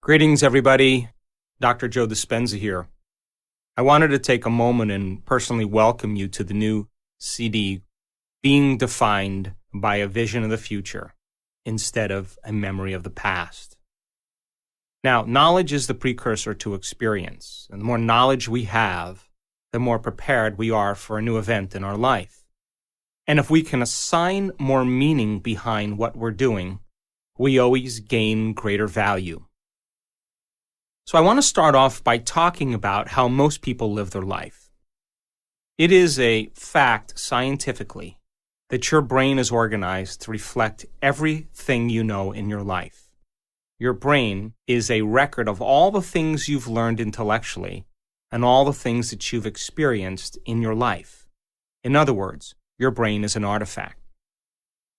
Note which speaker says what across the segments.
Speaker 1: Greetings, everybody. Dr. Joe Dispenza here. I wanted to take a moment and personally welcome you to the new CD, Being Defined by a Vision of the Future instead of a memory of the past. Now, knowledge is the precursor to experience, and the more knowledge we have, the more prepared we are for a new event in our life. And if we can assign more meaning behind what we're doing, we always gain greater value. So I want to start off by talking about how most people live their life. It is a fact scientifically that your brain is organized to reflect everything you know in your life. Your brain is a record of all the things you've learned intellectually and all the things that you've experienced in your life. In other words, your brain is an artifact.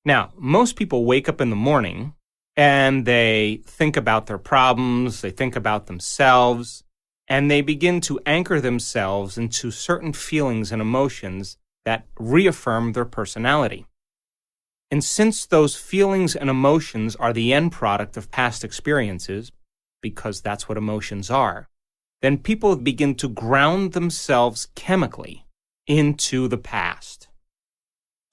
Speaker 1: Now, most people wake up in the morning and they think about their problems, they think about themselves, and they begin to anchor themselves into certain feelings and emotions that reaffirm their personality. And since those feelings and emotions are the end product of past experiences, because that's what emotions are, then people begin to ground themselves chemically into the past.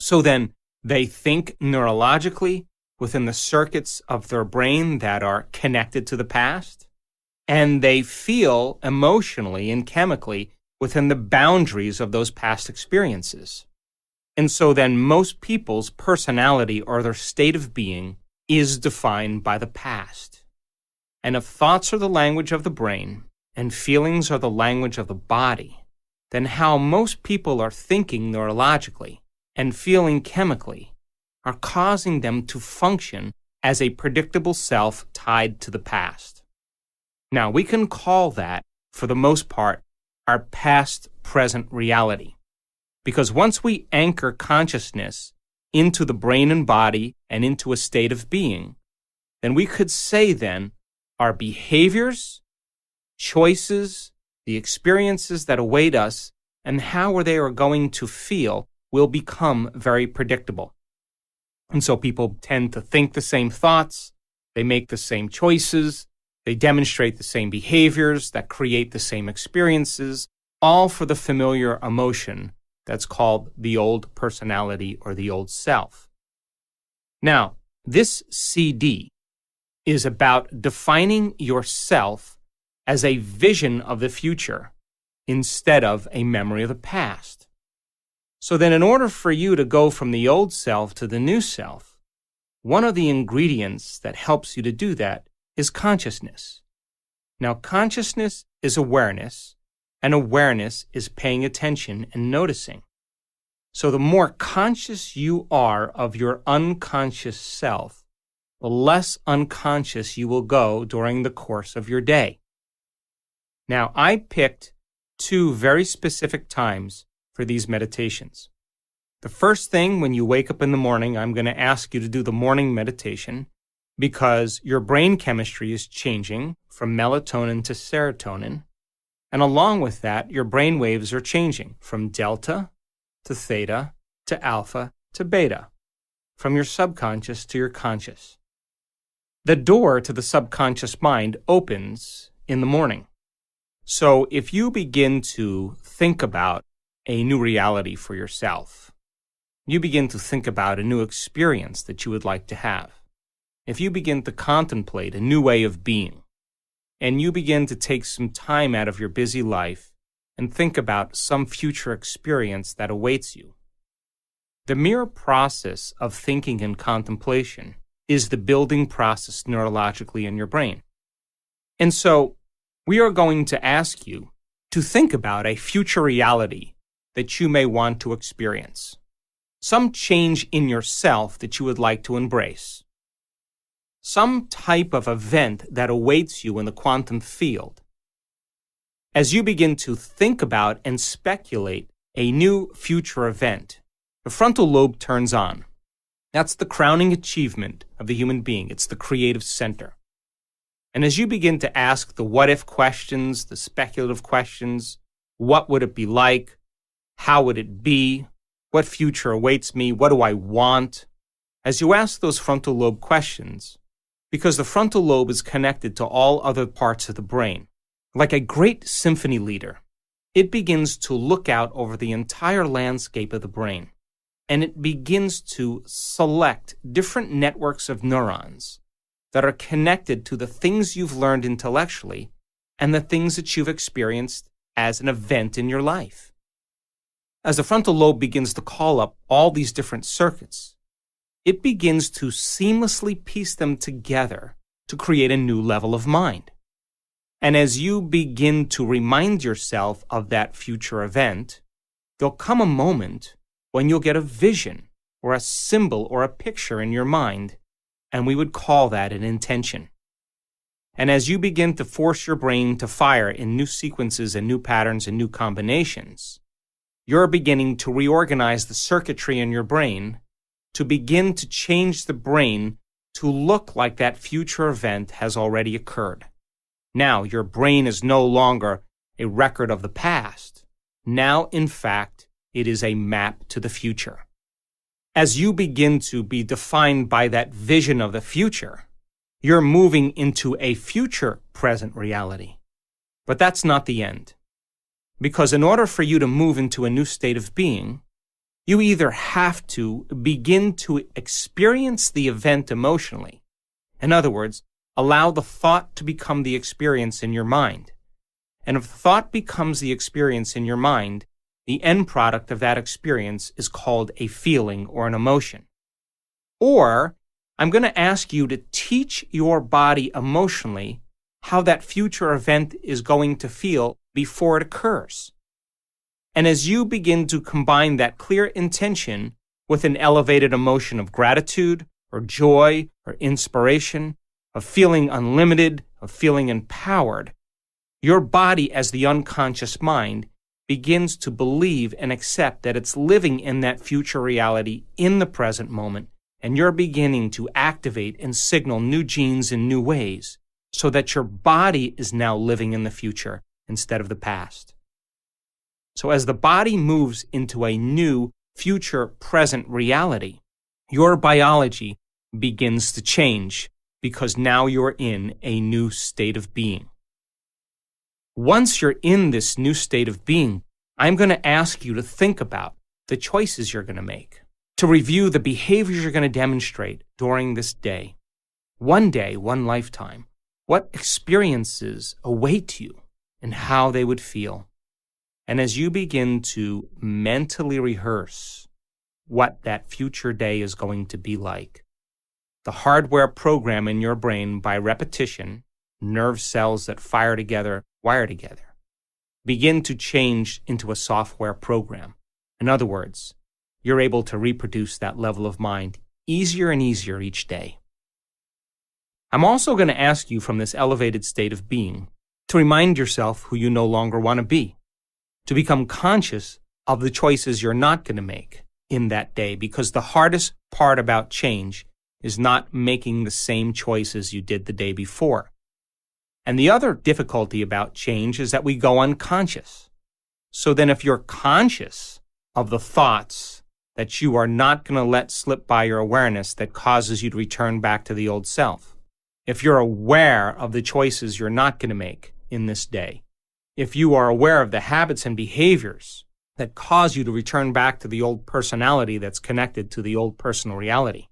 Speaker 1: So then they think neurologically within the circuits of their brain that are connected to the past, and they feel emotionally and chemically within the boundaries of those past experiences. And so then most people's personality or their state of being is defined by the past. And if thoughts are the language of the brain and feelings are the language of the body, then how most people are thinking neurologically and feeling chemically are causing them to function as a predictable self tied to the past. Now, we can call that, for the most part, our past-present reality. Because once we anchor consciousness into the brain and body and into a state of being, then we could say then our behaviors, choices, the experiences that await us, and how they are going to feel will become very predictable. And so people tend to think the same thoughts, they make the same choices, they demonstrate the same behaviors that create the same experiences, all for the familiar emotion that's called the old personality or the old self. Now, this CD is about defining yourself as a vision of the future instead of a memory of the past. So then in order for you to go from the old self to the new self, one of the ingredients that helps you to do that is consciousness. Now, consciousness is awareness, and awareness is paying attention and noticing. So the more conscious you are of your unconscious self, the less unconscious you will go during the course of your day. Now, I picked two very specific times for these meditations. The first thing, when you wake up in the morning, I'm going to ask you to do the morning meditation because your brain chemistry is changing from melatonin to serotonin. And along with that, your brain waves are changing from delta to theta to alpha to beta, from your subconscious to your conscious. The door to the subconscious mind opens in the morning. So if you begin to think about a new reality for yourself, you begin to think about a new experience that you would like to have, if you begin to contemplate a new way of being, and you begin to take some time out of your busy life and think about some future experience that awaits you, the mere process of thinking and contemplation is the building process neurologically in your brain. And so we are going to ask you to think about a future reality that you may want to experience, some change in yourself that you would like to embrace, some type of event that awaits you in the quantum field. As you begin to think about and speculate a new future event, the frontal lobe turns on. That's the crowning achievement of the human being. It's the creative center. And as you begin to ask the what-if questions, the speculative questions, what would it be like? How would it be? What future awaits me? What do I want? As you ask those frontal lobe questions, because the frontal lobe is connected to all other parts of the brain. Like a great symphony leader, it begins to look out over the entire landscape of the brain, and it begins to select different networks of neurons that are connected to the things you've learned intellectually and the things that you've experienced as an event in your life. As the frontal lobe begins to call up all these different circuits, it begins to seamlessly piece them together to create a new level of mind. And as you begin to remind yourself of that future event, there'll come a moment when you'll get a vision or a symbol or a picture in your mind, and we would call that an intention. And as you begin to force your brain to fire in new sequences and new patterns and new combinations, you're beginning to reorganize the circuitry in your brain to begin to change the brain to look like that future event has already occurred. Now, your brain is no longer a record of the past. Now, in fact, it is a map to the future. As you begin to be defined by that vision of the future, you're moving into a future present reality. But that's not the end. Because in order for you to move into a new state of being, you either have to begin to experience the event emotionally. In other words, allow the thought to become the experience in your mind. And if the thought becomes the experience in your mind, the end product of that experience is called a feeling or an emotion. Or, I'm going to ask you to teach your body emotionally how that future event is going to feel before it occurs. And as you begin to combine that clear intention with an elevated emotion of gratitude or joy or inspiration, of feeling unlimited, of feeling empowered, your body as the unconscious mind begins to believe and accept that it's living in that future reality in the present moment, and you're beginning to activate and signal new genes in new ways so that your body is now living in the future instead of the past. So as the body moves into a new future present reality, your biology begins to change because now you're in a new state of being. Once you're in this new state of being, I'm going to ask you to think about the choices you're going to make, to review the behaviors you're going to demonstrate during this day. One day, one lifetime. What experiences await you and how they would feel. And as you begin to mentally rehearse what that future day is going to be like, the hardware program in your brain by repetition, nerve cells that fire together, wire together, begin to change into a software program. In other words, you're able to reproduce that level of mind easier and easier each day. I'm also going to ask you from this elevated state of being to remind yourself who you no longer want to be, to become conscious of the choices you're not going to make in that day, because the hardest part about change is not making the same choices you did the day before. And the other difficulty about change is that we go unconscious. So then if you're conscious of the thoughts that you are not going to let slip by your awareness that causes you to return back to the old self, if you're aware of the choices you're not going to make in this day, if you are aware of the habits and behaviors that cause you to return back to the old personality that's connected to the old personal reality,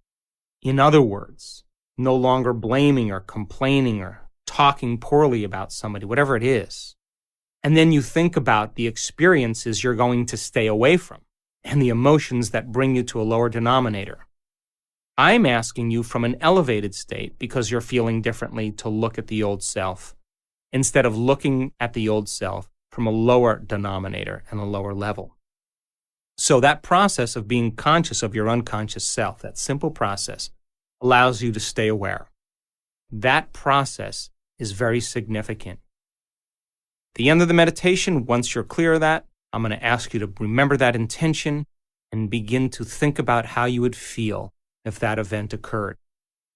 Speaker 1: in other words, no longer blaming or complaining or talking poorly about somebody, whatever it is. And then you think about the experiences you're going to stay away from and the emotions that bring you to a lower denominator. I'm asking you from an elevated state, because you're feeling differently, to look at the old self instead of looking at the old self from a lower denominator and a lower level. So that process of being conscious of your unconscious self, that simple process, allows you to stay aware. That process is very significant. At the end of the meditation, once you're clear of that, I'm going to ask you to remember that intention and begin to think about how you would feel if that event occurred.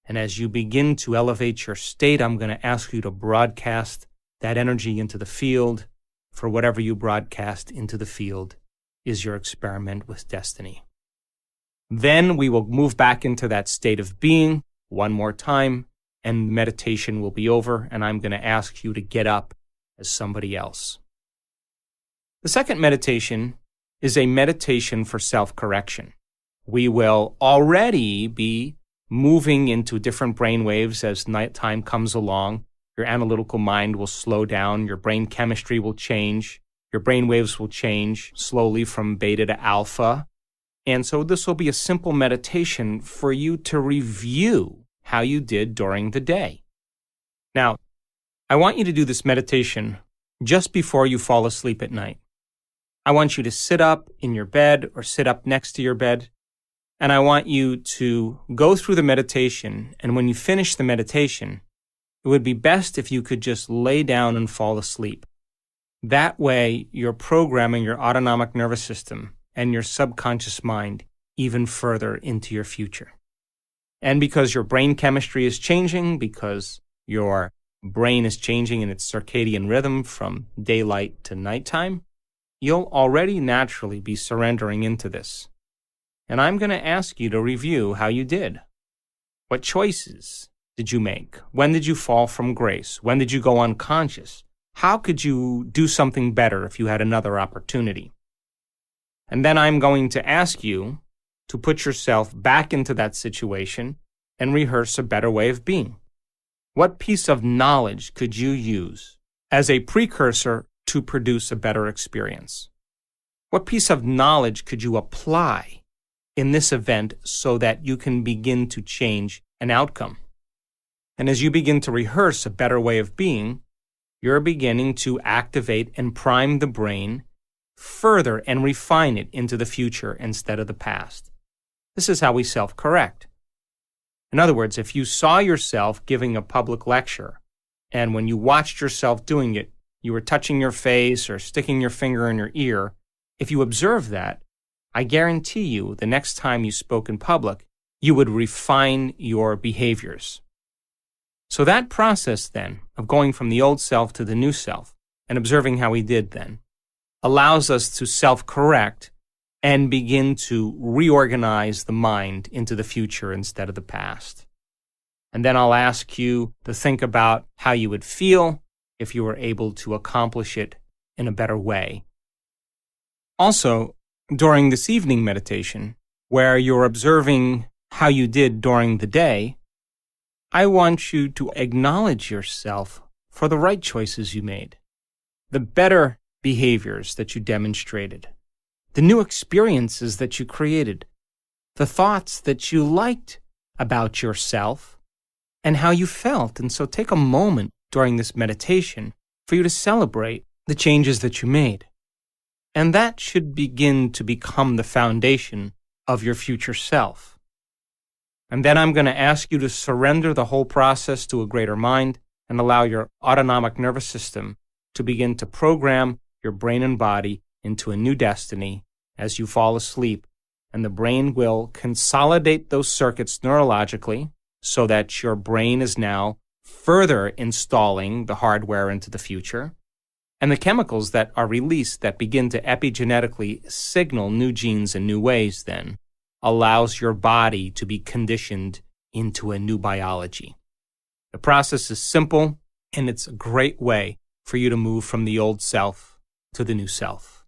Speaker 1: And as you begin to elevate your state, I'm going to ask you to broadcast that energy into the field, for whatever you broadcast into the field is your experiment with destiny. Then we will move back into that state of being one more time, and meditation will be over, and I'm going to ask you to get up as somebody else. The second meditation is a meditation for self-correction. We will already be moving into different brain waves as nighttime comes along. Your analytical mind will slow down, your brain chemistry will change, your brain waves will change slowly from beta to alpha. And so this will be a simple meditation for you to review how you did during the day. Now, I want you to do this meditation just before you fall asleep at night. I want you to sit up in your bed or sit up next to your bed, and I want you to go through the meditation, and when you finish the meditation, it would be best if you could just lay down and fall asleep. That way, you're programming your autonomic nervous system and your subconscious mind even further into your future. And because your brain chemistry is changing, because your brain is changing in its circadian rhythm from daylight to nighttime, you'll already naturally be surrendering into this. And I'm going to ask you to review how you did. What choices did you make? When did you fall from grace? When did you go unconscious? How could you do something better if you had another opportunity? And then I'm going to ask you to put yourself back into that situation and rehearse a better way of being. What piece of knowledge could you use as a precursor to produce a better experience? What piece of knowledge could you apply in this event so that you can begin to change an outcome? And as you begin to rehearse a better way of being, you're beginning to activate and prime the brain further and refine it into the future instead of the past. This is how we self-correct. In other words, if you saw yourself giving a public lecture, and when you watched yourself doing it, you were touching your face or sticking your finger in your ear, if you observe that, I guarantee you the next time you spoke in public, you would refine your behaviors. So that process then of going from the old self to the new self and observing how we did then allows us to self-correct and begin to reorganize the mind into the future instead of the past. And then I'll ask you to think about how you would feel if you were able to accomplish it in a better way. Also, during this evening meditation, where you're observing how you did during the day, I want you to acknowledge yourself for the right choices you made, the better behaviors that you demonstrated, the new experiences that you created, the thoughts that you liked about yourself, and how you felt. And so take a moment during this meditation for you to celebrate the changes that you made. And that should begin to become the foundation of your future self. And then I'm going to ask you to surrender the whole process to a greater mind and allow your autonomic nervous system to begin to program your brain and body into a new destiny as you fall asleep. And the brain will consolidate those circuits neurologically so that your brain is now further installing the hardware into the future. And the chemicals that are released that begin to epigenetically signal new genes in new ways then allows your body to be conditioned into a new biology. The process is simple, and it's a great way for you to move from the old self to the new self.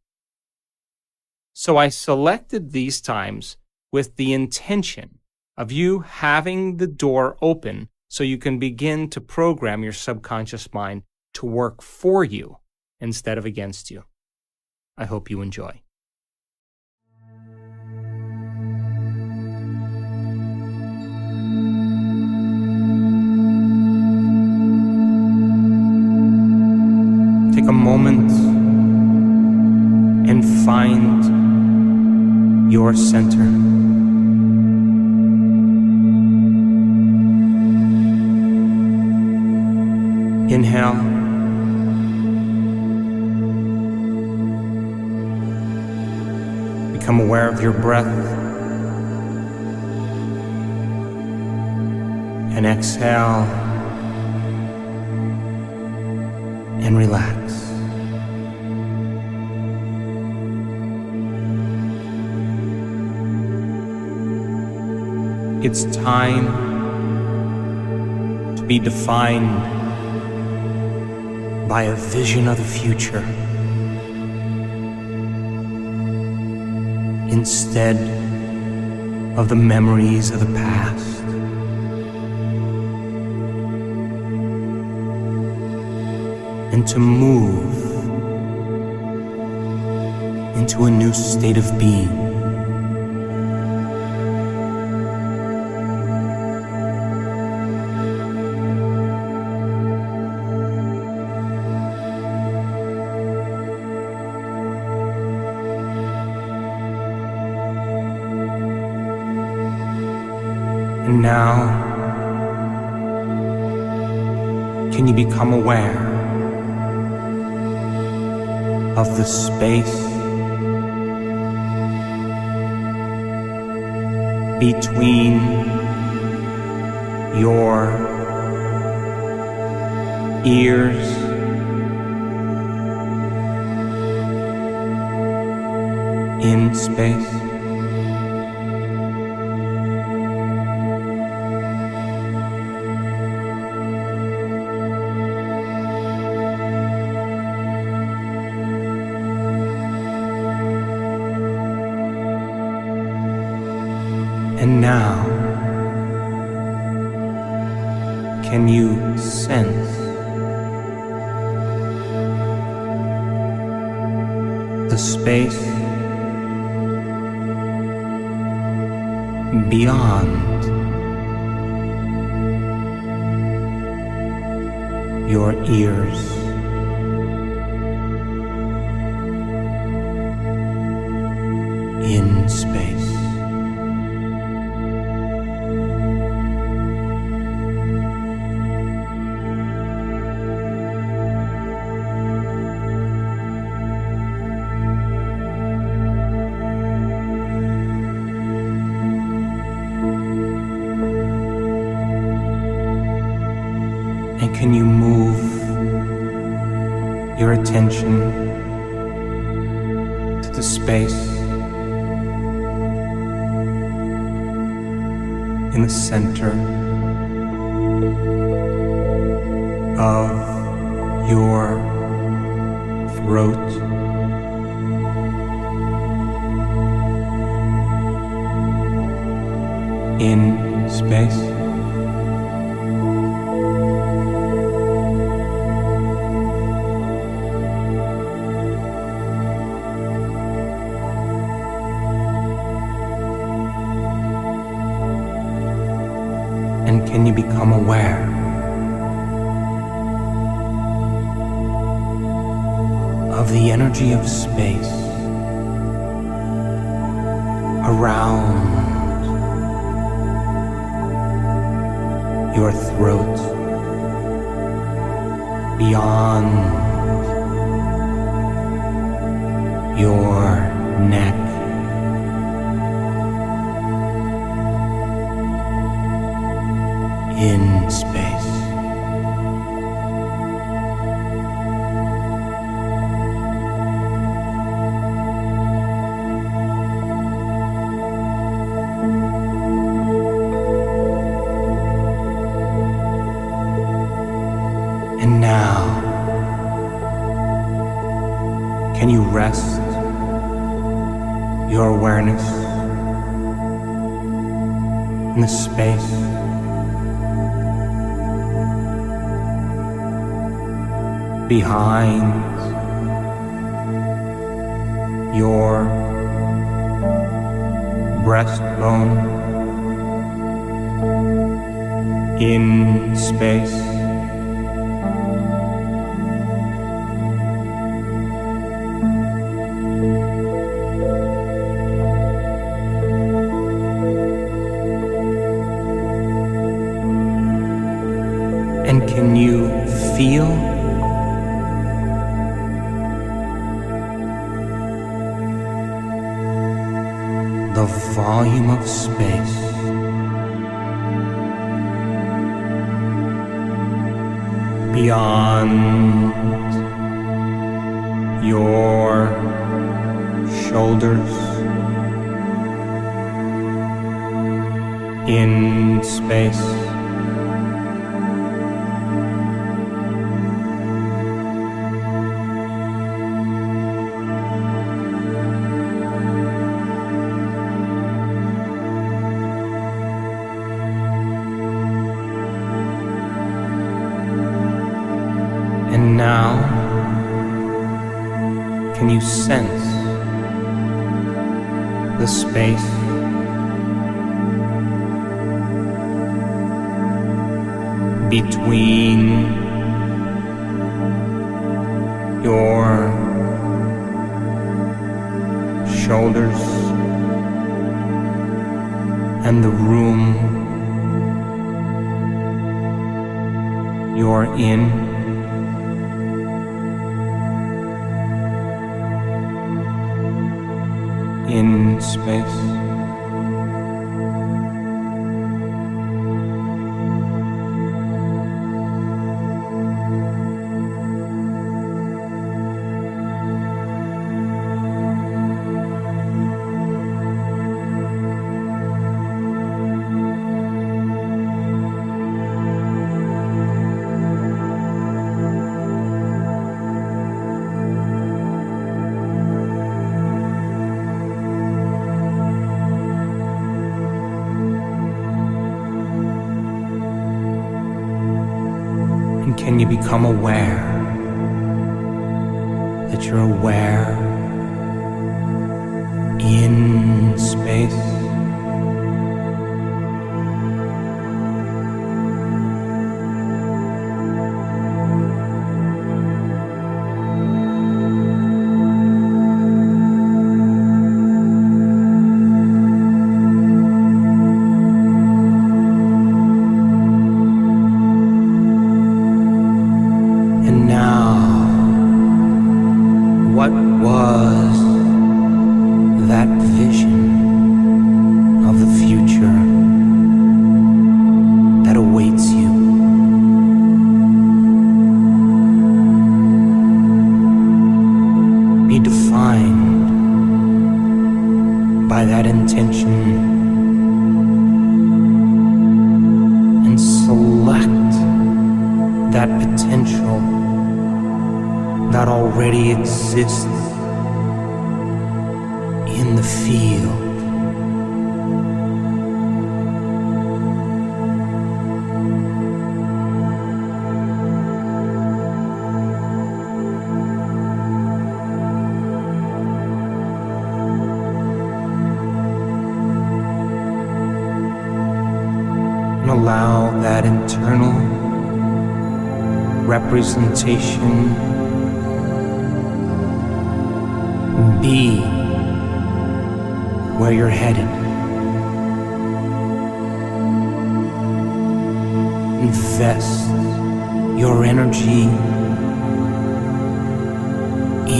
Speaker 1: So I selected these times with the intention of you having the door open so you can begin to program your subconscious mind to work for you instead of against you. I hope you enjoy. Take a moment and find your center. Inhale. Become aware of your breath. And exhale. And relax. It's time to be defined by a vision of the future instead of the memories of the past. And to move into a new state of being. And now, can you become aware of the space between your ears in space? And now, can you sense the space beyond your ears? In space. And can you move your attention to the space in the center of your throat? In space? And can you become aware of the energy of space around your throat, beyond your neck, in space? And now, can you rest your awareness in the space behind your breastbone, in space? And can you feel the volume of space beyond your shoulders, in space? And now, can you sense the space between your shoulders and the room you're in space? And can you become aware that you're aware in space? What was that vision of the future that awaits you? Be defined by that intention and select that potential that already exists in the field. And allow that internal representation be where you're headed. Invest your energy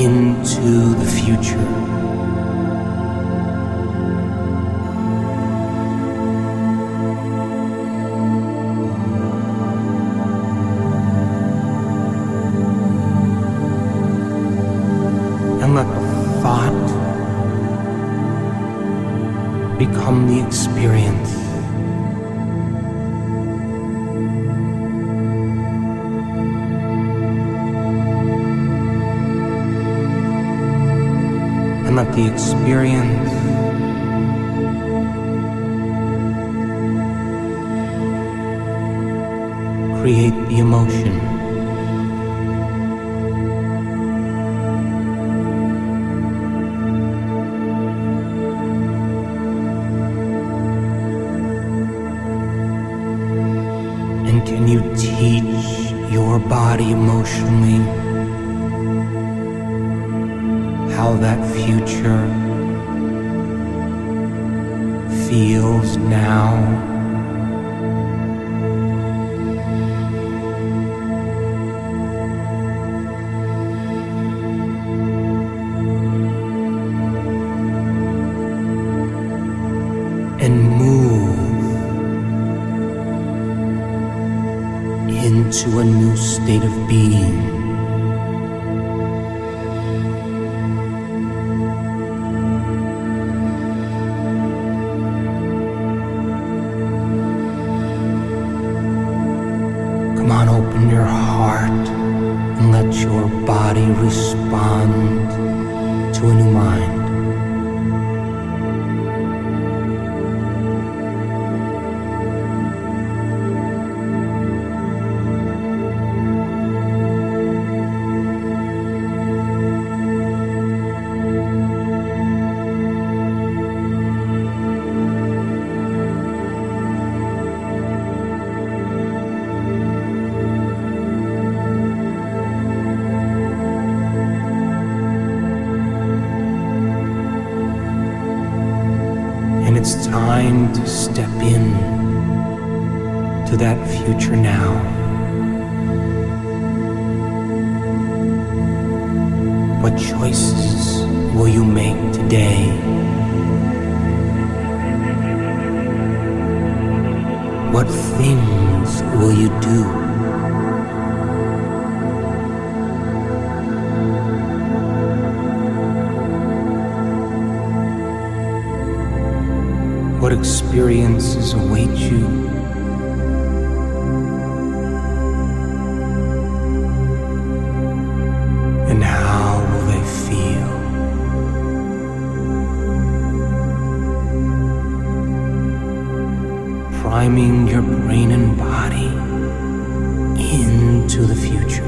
Speaker 1: into the future. And let the thought become the experience. And let the experience create the emotion. And can you teach your body emotionally how that future feels now? And move into a new state of being. Come on, open your heart and let your body respond to a new mind. time to step in to that future now. What choices will you make today? What things will you do? What experiences await you? And how will they feel? Priming your brain and body into the future.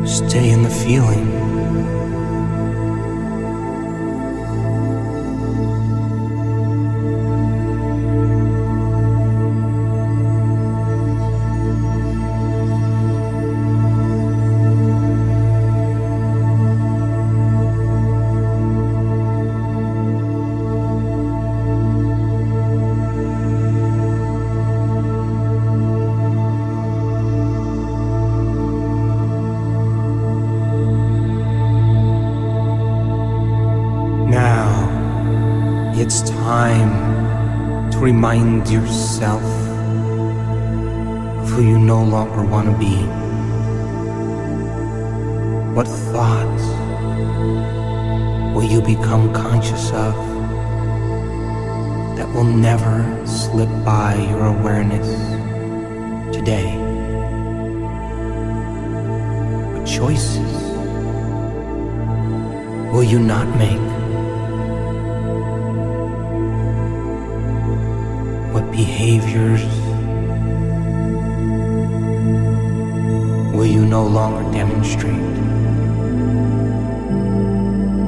Speaker 1: Stay in the feeling. It's time to remind yourself of who you no longer want to be. What thoughts will you become conscious of that will never slip by your awareness today? What choices will you not make? What behaviors will you no longer demonstrate?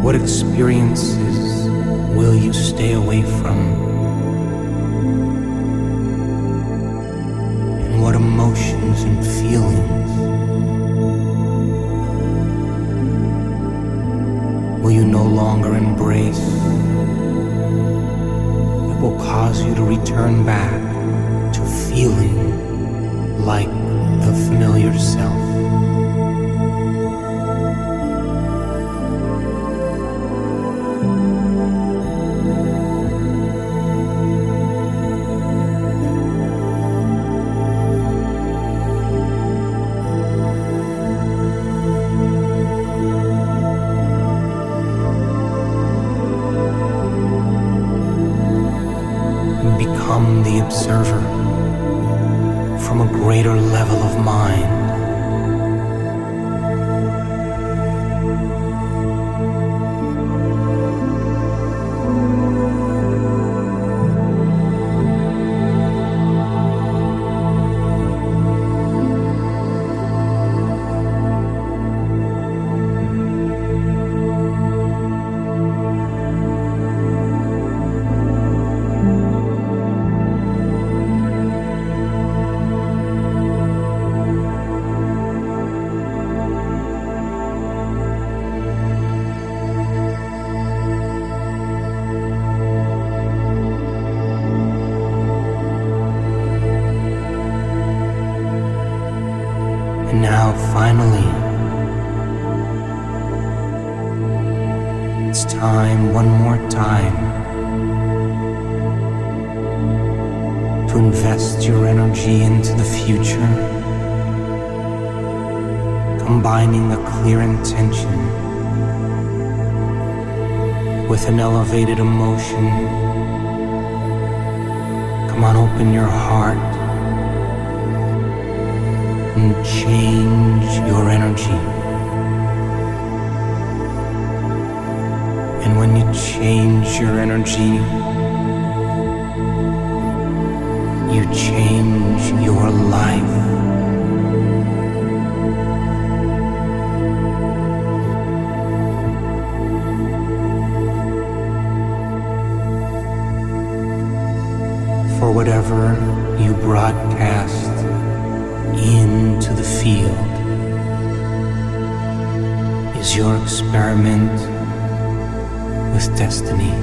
Speaker 1: What experiences will you stay away from? And what emotions and feelings will you no longer embrace. It will cause you to return back to feeling like the familiar self. Become the observer from a greater level of mind. And now, finally, it's time, one more time, to invest your energy into the future, combining a clear intention with an elevated emotion. Come on, open your heart and change your energy. And when you change your energy, you change your life. For whatever you broadcast into the field is your experiment with destiny.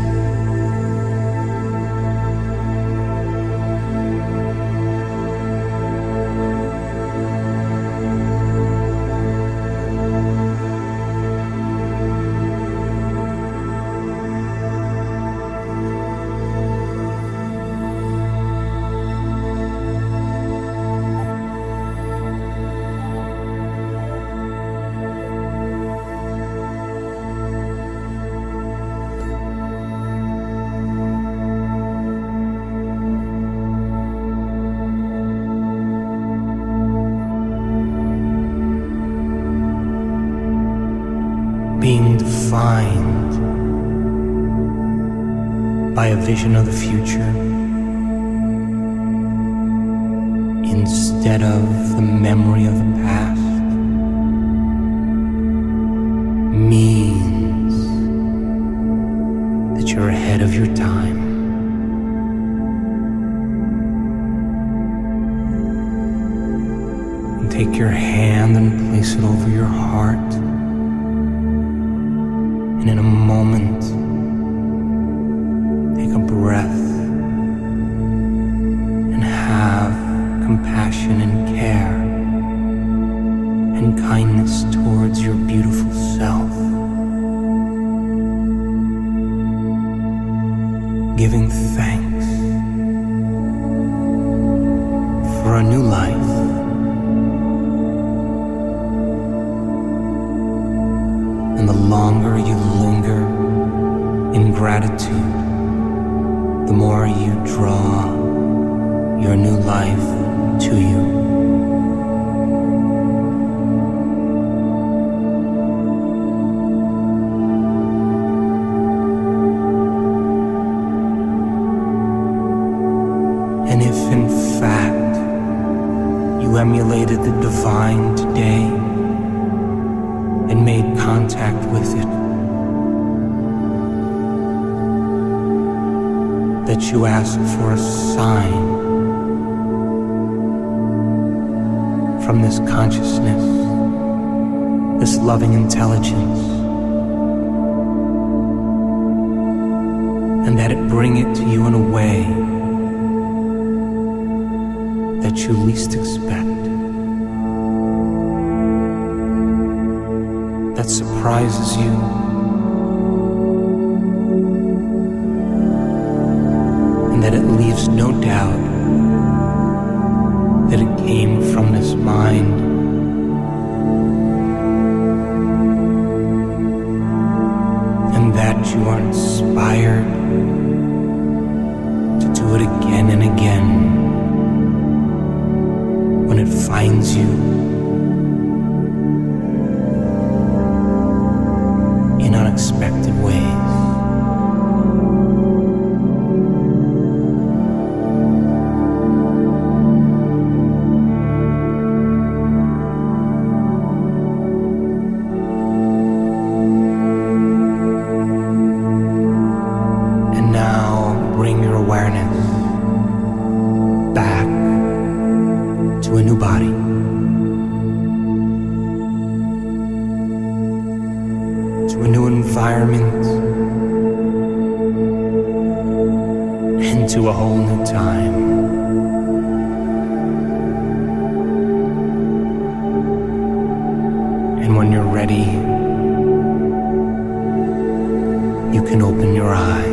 Speaker 1: Being defined by a vision of the future instead of the memory of the past means that you're ahead of your time. And take your hand and place it over your heart. And in a moment, take a breath and have compassion and care and kindness towards your beautiful self. Giving thanks for a new life. And the longer you linger in gratitude, the more you draw your new life to you. And if in fact you emulated the divine today and made contact with it, that you ask for a sign from this consciousness, this loving intelligence, and that it bring it to you in a way that you least expect, that surprises you, and that it leaves no doubt that it came from this mind. And that you are inspired to do it again and again when it finds you in unexpected ways. Bring your awareness back to a new body. To a new environment and to a whole new time. And when you're ready, you can open your eyes.